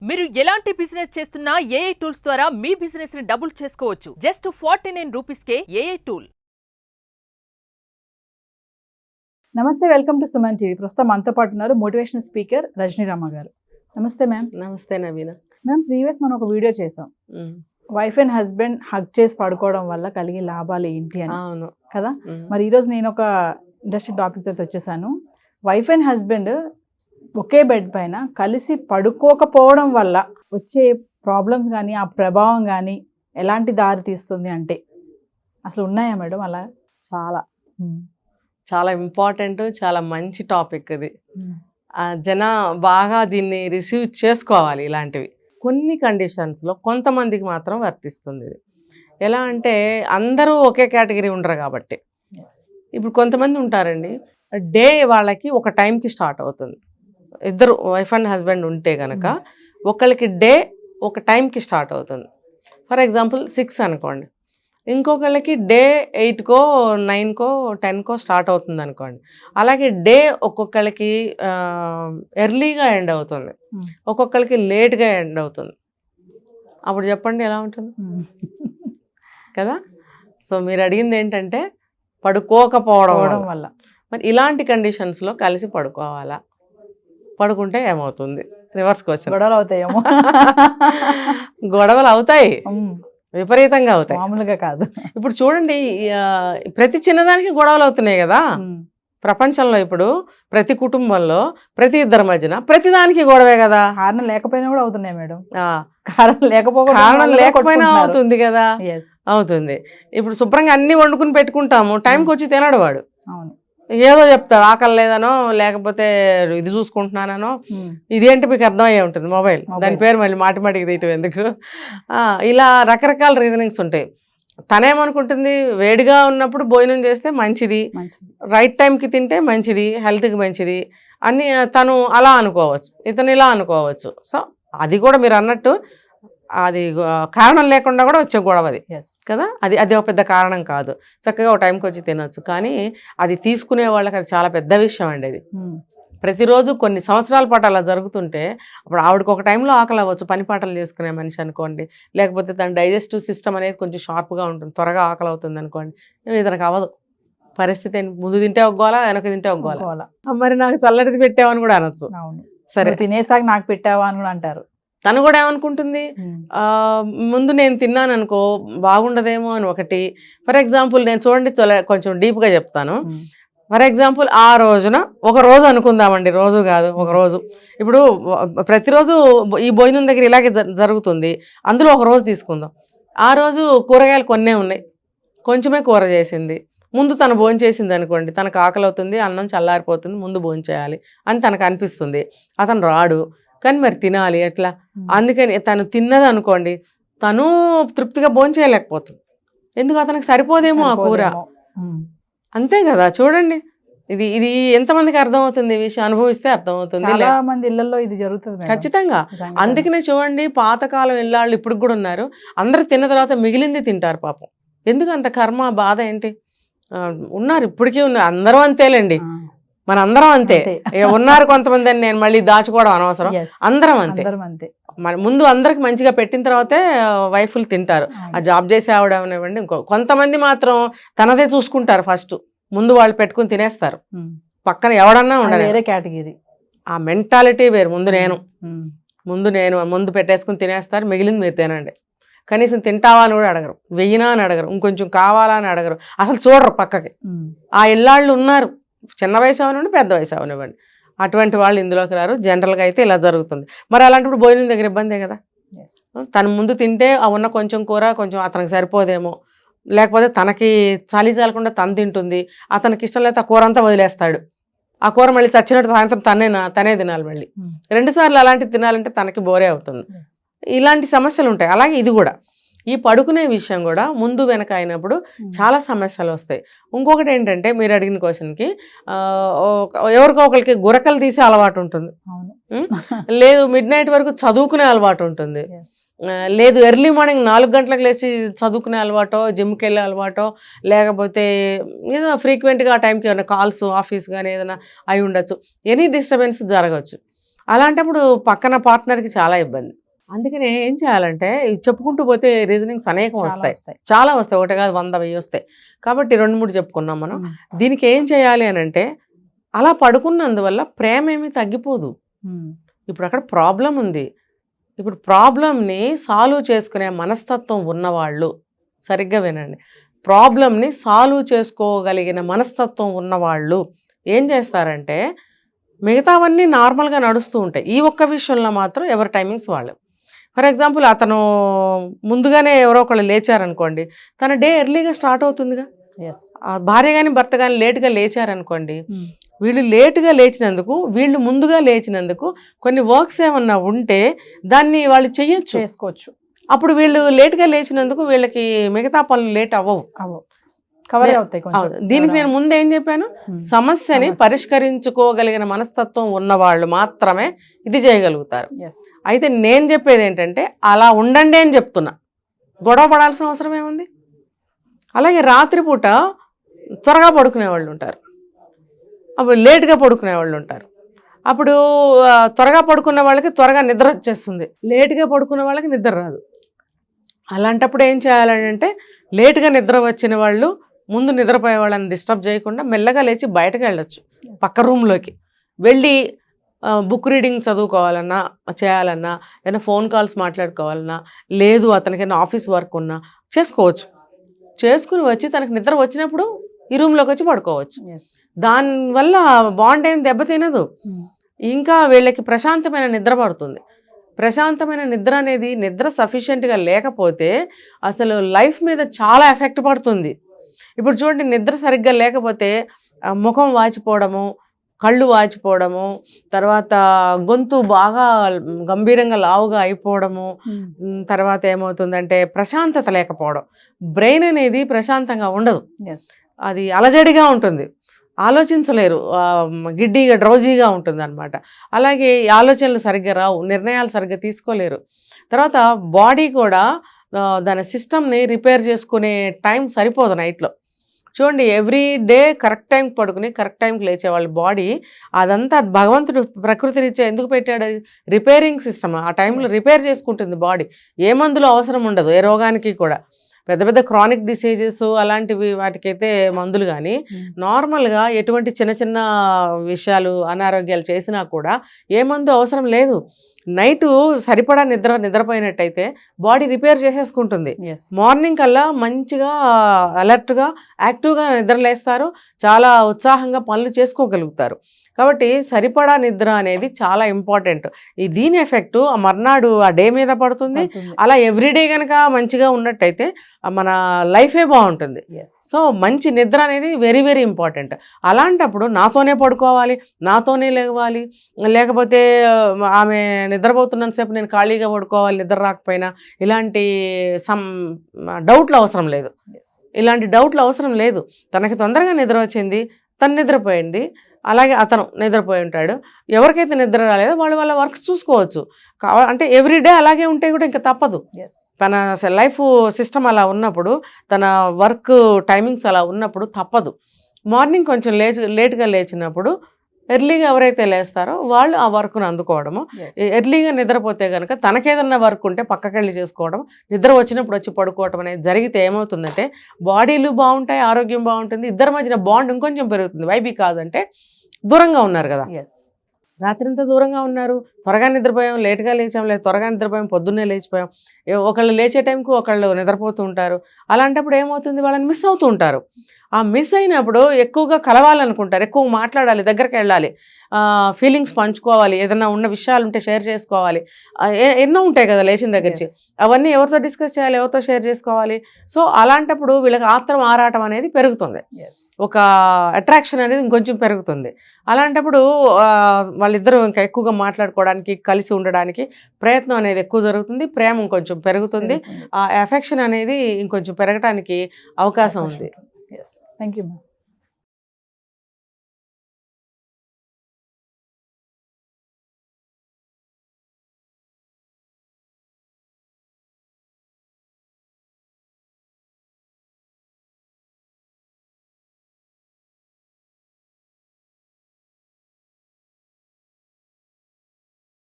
మీరు ఎలాంటి బిజినెస్ చేస్తున్నా ఏఐ టూల్స్ ద్వారా మీ బిజినెస్ ని డబుల్ చేసుకోవచ్చు. జస్ట్ 49 రూపీస్కే ఏఐ టూల్. నమస్తే, వెల్కమ్ టు సుమన్ టీవీ. ప్రస్తుతం మనతో పాటు ఉన్నారు మోటివేషనల్ స్పీకర్ రజనీరామ గారు. నమస్తే మ్యామ్. నమస్తే నవీన. మ్యామ్, ప్రీవియస్ మనం ఒక వీడియో చేసాం, వైఫ్ అండ్ హస్బెండ్ హగ్ చేసి పడుకోవడం వల్ల కలిగే లాభాలు ఏంటి అని. అవును కదా. మరి ఈరోజు నేను ఒక ఇంట్రెస్టింగ్ టాపిక్ తో వచ్చేసాను. Wife and husband okay bed పైన కలిసి పడుకోకపోవడం వల్ల వచ్చే ప్రాబ్లమ్స్ కానీ ఆ ప్రభావం కానీ ఎలాంటి దారి తీస్తుంది అంటే అసలు ఉన్నాయా మేడం అలా? చాలా చాలా ఇంపార్టెంట్, చాలా మంచి టాపిక్ ఇది. జన బాగా దీన్ని రిసీవ్ చేసుకోవాలి. ఇలాంటివి కొన్ని కండిషన్స్లో కొంతమందికి మాత్రం వర్తిస్తుంది ఇది. ఎలా అంటే అందరూ ఒకే కేటగిరీ ఉండరు కాబట్టి. ఇప్పుడు కొంతమంది ఉంటారండి, డే వాళ్ళకి ఒక టైంకి స్టార్ట్ అవుతుంది. ఇద్దరు వైఫ్ అండ్ హస్బెండ్ ఉంటే కనుక ఒకళ్ళకి డే ఒక టైంకి స్టార్ట్ అవుతుంది. ఫర్ ఎగ్జాంపుల్ 6 అనుకోండి, ఇంకొకళ్ళకి డే 8కో 9కో 10కో స్టార్ట్ అవుతుంది అనుకోండి. అలాగే డే ఒక్కొక్కళ్ళకి ఎర్లీగా ఎండ్ అవుతుంది, ఒక్కొక్కళ్ళకి లేట్గా ఎండ్ అవుతుంది. అప్పుడు చెప్పండి ఎలా ఉంటుంది కదా. సో మీరు అడిగింది ఏంటంటే పడుకోకపోవడం వల్ల. మరి ఇలాంటి కండిషన్స్లో కలిసి పడుకోవాలా? పడుకుంటే ఏమవుతుంది? Reverse question. గొడవలు అవుతాయేమో. గొడవలు అవుతాయి, విపరీతంగా అవుతాయి, మామూలుగా కాదు. ఇప్పుడు చూడండి, ప్రతి చిన్నదానికి గొడవలు అవుతున్నాయి కదా ప్రపంచంలో. ఇప్పుడు ప్రతి కుటుంబంలో ప్రతి ఇద్దరి మధ్యన ప్రతిదానికి గొడవే కదా. కారణం లేకపోయినా కూడా అవుతున్నాయి మేడం. కారణం లేకపోయినా అవుతుంది కదా. అవుతుంది. ఇప్పుడు శుభ్రంగా అన్ని వండుకుని పెట్టుకుంటాము, టైంకి వచ్చి తినడు వాడు. అవును, ఏదో చెప్తాడు, ఆకలి లేదనో లేకపోతే ఇది చూసుకుంటున్నానో. ఇదేంటి మీకు అర్థమయ్యే ఉంటుంది, మొబైల్. దాని పేరు మళ్ళీ మాటిమాటికి తీయటం ఎందుకు. ఇలా రకరకాల రీజనింగ్స్ ఉంటాయి. తనేమనుకుంటుంది, వేడిగా ఉన్నప్పుడు భోజనం చేస్తే మంచిది, రైట్ టైంకి తింటే మంచిది, హెల్త్కి మంచిది అని తను అలా అనుకోవచ్చు, ఇతను ఇలా అనుకోవచ్చు. సో అది కూడా మీరు అన్నట్టు అది కారణం లేకుండా కూడా వచ్చే గొడవ అది కదా. అది ఒక పెద్ద కారణం కాదు, చక్కగా ఒక టైంకి వచ్చి తినొచ్చు. కానీ అది తీసుకునే వాళ్ళకి అది చాలా పెద్ద విషయం అండి. అది ప్రతిరోజు కొన్ని సంవత్సరాల పాటు అలా జరుగుతుంటే అప్పుడు ఆవిడకి ఒక టైంలో ఆకలి అవ్వచ్చు, పని పాటలు చేసుకునే మనిషి అనుకోండి, లేకపోతే తన డైజెస్టివ్ సిస్టమ్ అనేది కొంచెం షార్ప్గా ఉంటుంది, త్వరగా ఆకలి అవుతుంది అనుకోండి. ఇతనికి అవ్వదు పరిస్థితి. ముందు తింటే ఒగ్గోలా, వెనక తింటే ఒగ్గోలా. మరి నాకు చల్లటిది పెట్టావని కూడా అనొచ్చు. సరే, తినేసాక నాకు పెట్టావా అని కూడా అంటారు. తను కూడా ఏమనుకుంటుంది, ముందు నేను తిన్నాను అనుకో బాగుండదేమో అని ఒకటి. ఫర్ ఎగ్జాంపుల్ నేను చూడండి కొంచెం డీప్గా చెప్తాను. ఫర్ ఎగ్జాంపుల్ ఆ రోజున ఒక రోజు అనుకుందామండి, రోజు కాదు ఒక రోజు. ఇప్పుడు ప్రతిరోజు ఈ భోజనం దగ్గర ఇలాగే జరుగుతుంది, అందులో ఒక రోజు తీసుకుందాం. ఆ రోజు కూరగాయలు కొన్నే ఉన్నాయి, కొంచెమే కూర చేసింది. ముందు తను భోజనం చేసింది అనుకోండి, తనకు ఆకలి అవుతుంది, అన్నం చల్లారిపోతుంది, ముందు భోజనం చేయాలి అని తనకు అనిపిస్తుంది. అతను రాడు, కానీ మరి తినాలి ఎట్లా. అందుకని తను తిన్నది అనుకోండి, తను తృప్తిగా భోజనం చేయలేకపోతుంది. ఎందుకు? అతనికి సరిపోదేమో ఆ కూర. అంతే కదా. చూడండి, ఇది ఎంతమందికి అర్థమవుతుంది ఈ విషయం? అనుభవిస్తే అర్థమవుతుంది. చాలా మంది ఇళ్లలో ఇది జరుగుతుంది ఖచ్చితంగా. అందుకనే చూడండి, పాతకాలం ఇళ్ళాళ్ళు ఇప్పుడు కూడా ఉన్నారు, అందరు తిన్న తర్వాత మిగిలింది తింటారు పాపం. ఎందుకు అంత కర్మ బాధ ఏంటి? ఉన్నారు, ఇప్పటికీ ఉన్నారు, అందరూ అంతేలేండి, మన అందరం అంతే. ఉన్నారు కొంతమంది అని నేను మళ్ళీ దాచుకోవడం అనవసరం, అందరం అంతే. ముందు అందరికి మంచిగా పెట్టిన తర్వాతే వైఫ్లు తింటారు. ఆ జాబ్ చేసే ఆవిడనివ్వండి, కొంతమంది మాత్రం తనదే చూసుకుంటారు ఫస్ట్, ముందు వాళ్ళు పెట్టుకుని తినేస్తారు, పక్కన ఎవడన్నా ఉండాలి. వేరే కేటగిరీ, ఆ మెంటాలిటీ వేరు. ముందు పెట్టేసుకుని తినేస్తారు, మిగిలింది మీరు తినండి. కనీసం తింటావా అని కూడా అడగరు, వెయ్యినా అని అడగరు, ఇంకొంచెం కావాలా అని అడగరు, అసలు చూడరు పక్కకి. ఆ ఇళ్ళాళ్ళు ఉన్నారు, చిన్న వయసు అవనివ్వండి, పెద్ద వయసు అవనివ్వండి, అటువంటి వాళ్ళు ఇందులోకి రారు. జనరల్గా అయితే ఇలా జరుగుతుంది. మరి అలాంటప్పుడు భోజనం దగ్గర ఇబ్బందే కదా. తను ముందు తింటే ఆ ఉన్న కొంచెం కూర కొంచెం అతనికి సరిపోదేమో, లేకపోతే తనకి చలి చాలకుండా తను తింటుంది, అతనికి ఇష్టం లేకపోతే ఆ కూర అంతా వదిలేస్తాడు. ఆ కూర మళ్ళీ చచ్చినట్టు సాయంత్రం తనే తినాలి. మళ్ళీ 2 సార్లు అలాంటివి తినాలంటే తనకి బోరే అవుతుంది. ఇలాంటి సమస్యలు ఉంటాయి. అలాగే ఇది కూడా, ఈ పడుకునే విషయం కూడా ముందు వెనక అయినప్పుడు చాలా సమస్యలు వస్తాయి. ఇంకొకటి ఏంటంటే, మీరు అడిగిన క్వశ్చన్కి, ఎవరికో ఒకరికి గురకలు తీసే అలవాటు ఉంటుంది, లేదు మిడ్ నైట్ వరకు చదువుకునే అలవాటు ఉంటుంది, లేదు ఎర్లీ మార్నింగ్ 4 గంటలకు లేచి చదువుకునే అలవాటో, జిమ్కి వెళ్ళే అలవాటో, లేకపోతే ఏదో ఫ్రీక్వెంట్గా ఆ టైంకి ఏమైనా కాల్స్ ఆఫీస్ కానీ ఏదైనా అయి ఉండొచ్చు. ఎనీ డిస్టర్బెన్స్ జరగచ్చు. అలాంటప్పుడు పక్కన పార్ట్నర్కి చాలా ఇబ్బంది. అందుకనే ఏం చేయాలంటే ఇవి చెప్పుకుంటూ పోతే రీజనింగ్స్ అనేకం చాలా వస్తాయి, వస్తాయి. చాలా వస్తాయి, ఒకటి కాదు 100 వస్తాయి. కాబట్టి 2-3 చెప్పుకున్నాం మనం. ఉమ్, దీనికి ఏం చేయాలి అని అంటే, అలా పడుకున్నందువల్ల ప్రేమ ఏమీ తగ్గిపోదు. ఉమ్, ఇప్పుడు అక్కడ ప్రాబ్లం ఉంది. ఇప్పుడు ప్రాబ్లంని సాల్వ్ చేసుకునే మనస్తత్వం ఉన్నవాళ్ళు, సరిగ్గా వినండి, ప్రాబ్లంని సాల్వ్ చేసుకోగలిగిన మనస్తత్వం ఉన్నవాళ్ళు ఏం చేస్తారంటే, మిగతావన్నీ నార్మల్గా నడుస్తూ ఉంటాయి, ఈ ఒక్క విషయంలో మాత్రం ఎవరి టైమింగ్స్ వాళ్ళు. ఫర్ ఎగ్జాంపుల్, అతను ముందుగానే ఎవరో ఒకళ్ళు లేచారనుకోండి, తన డే ఎర్లీగా స్టార్ట్ అవుతుందిగా. yes. ఆ భార్య కానీ భర్త కానీ లేట్గా లేచారనుకోండి, ఉమ్, వీళ్ళు లేటుగా లేచినందుకు, వీళ్ళు ముందుగా లేచినందుకు కొన్ని వర్క్స్ ఏమన్నా ఉంటే దాన్ని వాళ్ళు చెయ్యొచ్చు. చేసుకోవచ్చు. అప్పుడు వీళ్ళు లేటుగా లేచినందుకు వీళ్ళకి మిగతా పనులు లేట్ అవ్వవు. కవర్ అవుతాయి కొంచెం. అవును. దీనికి నేను ముందు ఏం చెప్పాను, ఉమ్, సమస్యని సమస్య. పరిష్కరించుకోగలిగిన మనస్తత్వం ఉన్నవాళ్ళు మాత్రమే ఇది చేయగలుగుతారు. yes. అయితే నేను చెప్పేది ఏంటంటే, అలా ఉండండి అని చెప్తున్నా, గొడవ పడాల్సిన అవసరం ఏముంది. అలాగే రాత్రిపూట త్వరగా పడుకునే వాళ్ళు ఉంటారు, అప్పుడు లేట్గా పడుకునే వాళ్ళు ఉంటారు. అప్పుడు త్వరగా పడుకున్న వాళ్ళకి త్వరగా నిద్ర వచ్చేస్తుంది, లేట్గా పడుకున్న వాళ్ళకి నిద్ర రాదు. అలాంటప్పుడు ఏం చేయాలంటే, లేట్గా నిద్ర వచ్చిన వాళ్ళు ముందు నిద్రపోయే వాళ్ళని డిస్టర్బ్ చేయకుండా మెల్లగా లేచి బయటకు వెళ్ళొచ్చు, Yes. పక్క రూమ్లోకి వెళ్ళి బుక్ రీడింగ్ చదువుకోవాలన్నా, చేయాలన్నా, ఏదైనా ఫోన్ కాల్స్ మాట్లాడుకోవాలన్నా, లేదు అతనికైనా ఆఫీస్ వర్క్ ఉన్నా చేసుకోవచ్చు. చేసుకుని వచ్చి తనకు నిద్ర వచ్చినప్పుడు ఈ రూమ్లోకి వచ్చి పడుకోవచ్చు. yes. దానివల్ల బాండ్ ఏం దెబ్బతినదు, ఉమ్, ఇంకా వీళ్ళకి ప్రశాంతమైన నిద్ర పడుతుంది. ప్రశాంతమైన నిద్ర అనేది, నిద్ర సఫిషియెంట్గా లేకపోతే అసలు లైఫ్ మీద చాలా ఎఫెక్ట్ పడుతుంది. ఇప్పుడు చూడండి, నిద్ర సరిగ్గా లేకపోతే ముఖం వాచిపోవడము, కళ్ళు వాచిపోవడము, తర్వాత గొంతు బాగా గంభీరంగా లావుగా అయిపోవడము, ఉమ్, తర్వాత ఏమవుతుందంటే ప్రశాంతత లేకపోవడం, బ్రెయిన్ అనేది ప్రశాంతంగా ఉండదు, yes. అది అలజడిగా ఉంటుంది, ఆలోచించలేరు, గిడ్డీగా డ్రౌజీగా ఉంటుంది అనమాట. అలాగే ఈ ఆలోచనలు సరిగ్గా రావు, నిర్ణయాలు సరిగ్గా తీసుకోలేరు. తర్వాత బాడీ కూడా దాని సిస్టమ్ని రిపేర్ చేసుకునే టైం సరిపోదు నైట్లో. చూడండి, ఎవ్రీ డే కరెక్ట్ టైంకి పడుకుని కరెక్ట్ టైంకి లేచే వాళ్ళ బాడీ, అదంతా భగవంతుడు ప్రకృతి రీత్యా ఎందుకు పెట్టాడు, అది రిపేరింగ్ సిస్టమ్. ఆ టైంలో Yes. రిపేర్ చేసుకుంటుంది బాడీ, ఏ మందులు అవసరం ఉండదు ఏ రోగానికి కూడా. పెద్ద పెద్ద క్రానిక్ డిసీజెస్ అలాంటివి వాటికైతే మందులు, కానీ నార్మల్గా ఎటువంటి చిన్న చిన్న విషయాలు అనారోగ్యాలు చేసినా కూడా ఏ మందు అవసరం లేదు. నైటు సరిపడా నిద్రపోయినట్టయితే బాడీ రిపేర్ చేసేసుకుంటుంది. yes. మార్నింగ్ కల్లా మంచిగా అలర్ట్గా యాక్టివ్గా నిద్రలేస్తారు, చాలా ఉత్సాహంగా పనులు చేసుకోగలుగుతారు. కాబట్టి సరిపడా నిద్ర అనేది చాలా ఇంపార్టెంట్. దీని ఎఫెక్టు ఆ మర్నాడు ఆ డే మీద పడుతుంది. పడుతుంది. అలా ఎవ్రీడే కనుక మంచిగా ఉన్నట్టయితే మన లైఫే బాగుంటుంది. yes. సో మంచి నిద్ర అనేది వెరీ వెరీ ఇంపార్టెంట్. అలాంటప్పుడు నాతోనే పడుకోవాలి, నాతోనే లేవాలి, లేకపోతే ఆమె నిద్రపోతున్నంతసేపు నేను ఖాళీగా పడుకోవాలి నిద్ర రాకపోయినా, ఇలాంటి డౌట్లు అవసరం లేదు. yes. ఇలాంటి డౌట్లు అవసరం లేదు. తనకి తొందరగా నిద్ర వచ్చింది, తను నిద్రపోయింది, అలాగే అతను నిద్రపోయి ఉంటాడు. ఎవరికైతే నిద్ర రాలేదో వాళ్ళు వాళ్ళ వర్క్స్ చూసుకోవచ్చు. అంటే ఎవ్రీడే అలాగే ఉంటే కూడా ఇంకా తప్పదు. yes. తన లైఫ్ సిస్టమ్ అలా ఉన్నప్పుడు, తన వర్క్ టైమింగ్స్ అలా ఉన్నప్పుడు తప్పదు. మార్నింగ్ కొంచెం లేట్గా లేచినప్పుడు ఎర్లీగా ఎవరైతే లేస్తారో వాళ్ళు ఆ వర్క్ను అందుకోవడము. yes. ఎర్లీగా నిద్రపోతే కనుక తనకేదన్నా వర్క్ ఉంటే పక్కకెళ్ళి చేసుకోవడం, నిద్ర వచ్చినప్పుడు వచ్చి పడుకోవడం అనేది జరిగితే ఏమవుతుందంటే బాడీలు బాగుంటాయి, ఆరోగ్యం బాగుంటుంది, ఇద్దరి మధ్యన బాండ్ ఇంకొంచెం పెరుగుతుంది. వైబీ కాదంటే దూరంగా ఉన్నారు కదా, yes. రాత్రింతా దూరంగా ఉన్నారు, త్వరగా నిద్రపోయాం, లేట్గా లేచాం, లేదు త్వరగా నిద్రపోయాం, పొద్దున్నే లేచిపోయాం. ఒకళ్ళు లేచే టైంకు ఒకళ్ళు నిద్రపోతూ ఉంటారు. అలాంటప్పుడు ఏమవుతుంది, వాళ్ళని మిస్ అవుతూ ఉంటారు. ఆ మిస్ అయినప్పుడు ఎక్కువగా కలవాలనుకుంటారు, ఎక్కువ మాట్లాడాలి, దగ్గరికి వెళ్ళాలి, ఫీలింగ్స్ పంచుకోవాలి, ఏదైనా ఉన్న విషయాలు ఉంటే షేర్ చేసుకోవాలి, ఎన్నో ఉంటాయి కదా లేచిన దగ్గర నుంచి. yes. అవన్నీ ఎవరితో డిస్కస్ చేయాలి, ఎవరితో షేర్ చేసుకోవాలి. సో అలాంటప్పుడు వీళ్ళకి ఆత్రం ఆరాటం అనేది పెరుగుతుంది, yes. ఒక అట్రాక్షన్ అనేది ఇంకొంచెం పెరుగుతుంది. అలాంటప్పుడు వాళ్ళిద్దరూ ఇంకా ఎక్కువగా మాట్లాడుకోవడానికి, కలిసి ఉండడానికి ప్రయత్నం అనేది ఎక్కువ జరుగుతుంది, ప్రేమ ఇంకొంచెం పెరుగుతుంది, ఆ ఎఫెక్షన్ అనేది ఇంకొంచెం పెరగడానికి అవకాశం ఉంది. yes. Thank you, ma'am.